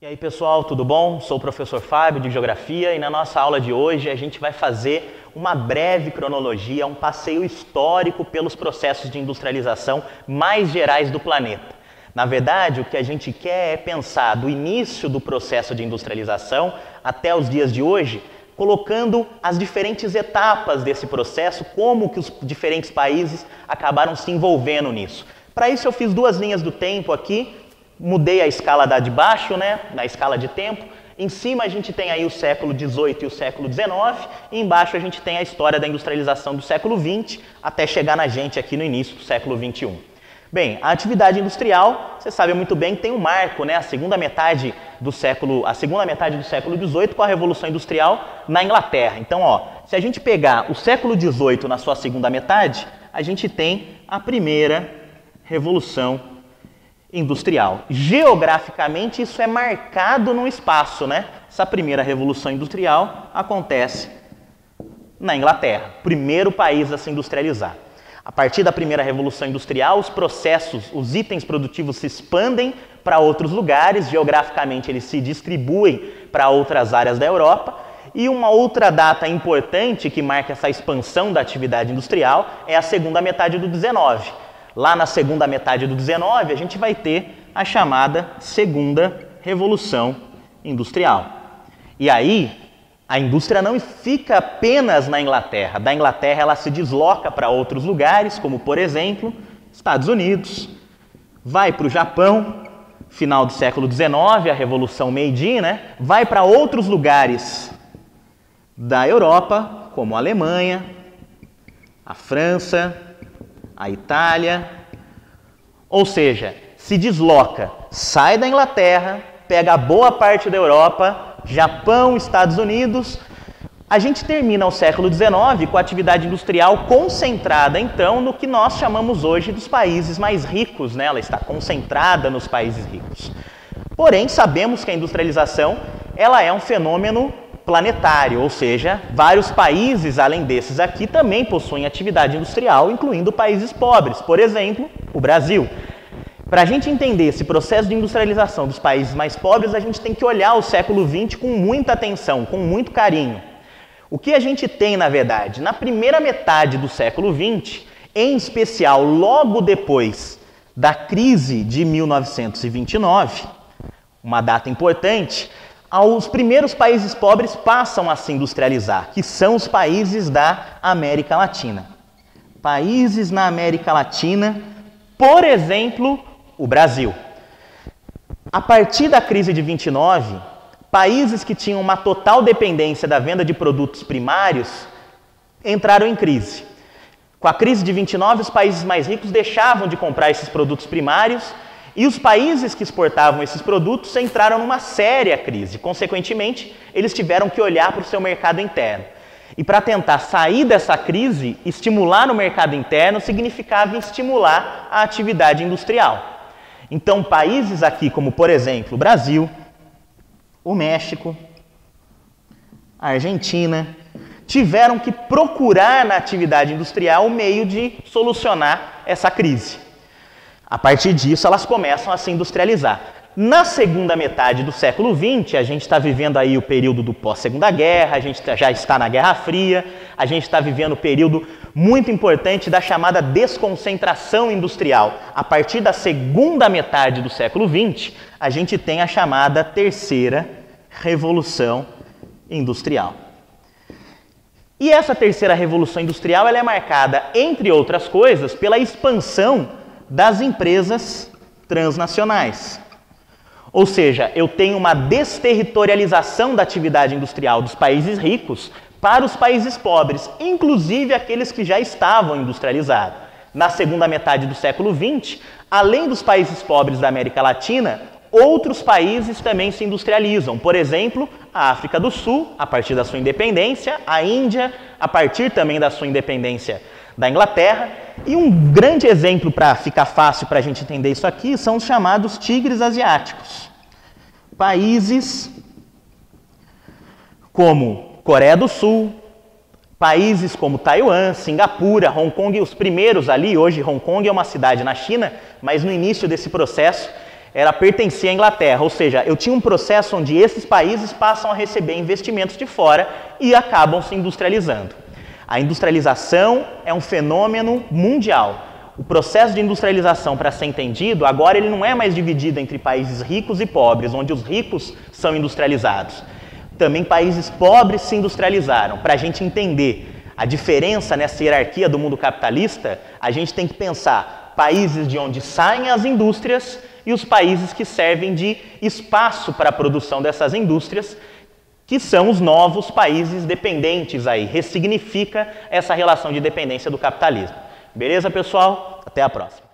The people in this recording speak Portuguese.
E aí pessoal, tudo bom? Sou o professor Fábio de Geografia e na nossa aula de hoje a gente vai fazer uma breve cronologia, um passeio histórico pelos processos de industrialização mais gerais do planeta. Na verdade, o que a gente quer é pensar do início do processo de industrialização até os dias de hoje, colocando as diferentes etapas desse processo, como que os diferentes países acabaram se envolvendo nisso. Para isso eu fiz duas linhas do tempo aqui. Mudei a escala da de baixo, na escala de tempo. Em cima a gente tem aí o século XVIII e o século XIX. E embaixo a gente tem a história da industrialização do século XX, até chegar na gente aqui no início do século XXI. Bem, a atividade industrial, você sabe muito bem, tem um marco, a segunda metade do século XVIII com a Revolução Industrial na Inglaterra. Então, se a gente pegar o século XVIII na sua segunda metade, a gente tem a primeira Revolução Industrial. Geograficamente, isso é marcado no espaço, Essa primeira Revolução Industrial acontece na Inglaterra, primeiro país a se industrializar. A partir da primeira Revolução Industrial, os processos, os itens produtivos se expandem para outros lugares, geograficamente eles se distribuem para outras áreas da Europa. E uma outra data importante que marca essa expansão da atividade industrial é a segunda metade do XIX. Lá na segunda metade do XIX, a gente vai ter a chamada Segunda Revolução Industrial. E aí, a indústria não fica apenas na Inglaterra. Da Inglaterra, ela se desloca para outros lugares, como, por exemplo, Estados Unidos, vai para o Japão, final do século XIX, a Revolução Meiji, vai para outros lugares da Europa, como a Alemanha, a França, a Itália, ou seja, se desloca, sai da Inglaterra, pega boa parte da Europa, Japão, Estados Unidos. A gente termina o século XIX com a atividade industrial concentrada, então, no que nós chamamos hoje dos países mais ricos, Ela está concentrada nos países ricos. Porém, sabemos que a industrialização ela é um fenômeno planetário, ou seja, vários países, além desses aqui, também possuem atividade industrial, incluindo países pobres, por exemplo, o Brasil. Para a gente entender esse processo de industrialização dos países mais pobres, a gente tem que olhar o século XX com muita atenção, com muito carinho. O que a gente tem, na verdade, na primeira metade do século XX, em especial logo depois da crise de 1929, uma data importante, os primeiros países pobres passam a se industrializar, que são os países da América Latina. Países na América Latina, por exemplo, o Brasil. A partir da crise de 29, países que tinham uma total dependência da venda de produtos primários entraram em crise. Com a crise de 29, os países mais ricos deixavam de comprar esses produtos primários e os países que exportavam esses produtos entraram numa séria crise. Consequentemente, eles tiveram que olhar para o seu mercado interno. E para tentar sair dessa crise, estimular o mercado interno significava estimular a atividade industrial. Então, países aqui como, por exemplo, o Brasil, o México, a Argentina, tiveram que procurar na atividade industrial o meio de solucionar essa crise. A partir disso, elas começam a se industrializar. Na segunda metade do século XX, a gente está vivendo aí o período do pós-Segunda Guerra, a gente já está na Guerra Fria, a gente está vivendo o período muito importante da chamada desconcentração industrial. A partir da segunda metade do século XX, a gente tem a chamada Terceira Revolução Industrial. E essa Terceira Revolução Industrial ela é marcada, entre outras coisas, pela expansão das empresas transnacionais. Ou seja, eu tenho uma desterritorialização da atividade industrial dos países ricos para os países pobres, inclusive aqueles que já estavam industrializados. Na segunda metade do século XX, além dos países pobres da América Latina, outros países também se industrializam. Por exemplo, a África do Sul, a partir da sua independência, a Índia, a partir também da sua independência da Inglaterra. E um grande exemplo para ficar fácil para a gente entender isso aqui são os chamados tigres asiáticos. Países como Coreia do Sul, países como Taiwan, Singapura, Hong Kong, os primeiros ali, hoje Hong Kong é uma cidade na China, mas no início desse processo era pertencer à Inglaterra, ou seja, eu tinha um processo onde esses países passam a receber investimentos de fora e acabam se industrializando. A industrialização é um fenômeno mundial. O processo de industrialização, para ser entendido, agora ele não é mais dividido entre países ricos e pobres, onde os ricos são industrializados. Também países pobres se industrializaram. Para a gente entender a diferença nessa hierarquia do mundo capitalista, a gente tem que pensar países de onde saem as indústrias e os países que servem de espaço para a produção dessas indústrias, que são os novos países dependentes aí. Ressignifica essa relação de dependência do capitalismo. Beleza, pessoal? Até a próxima.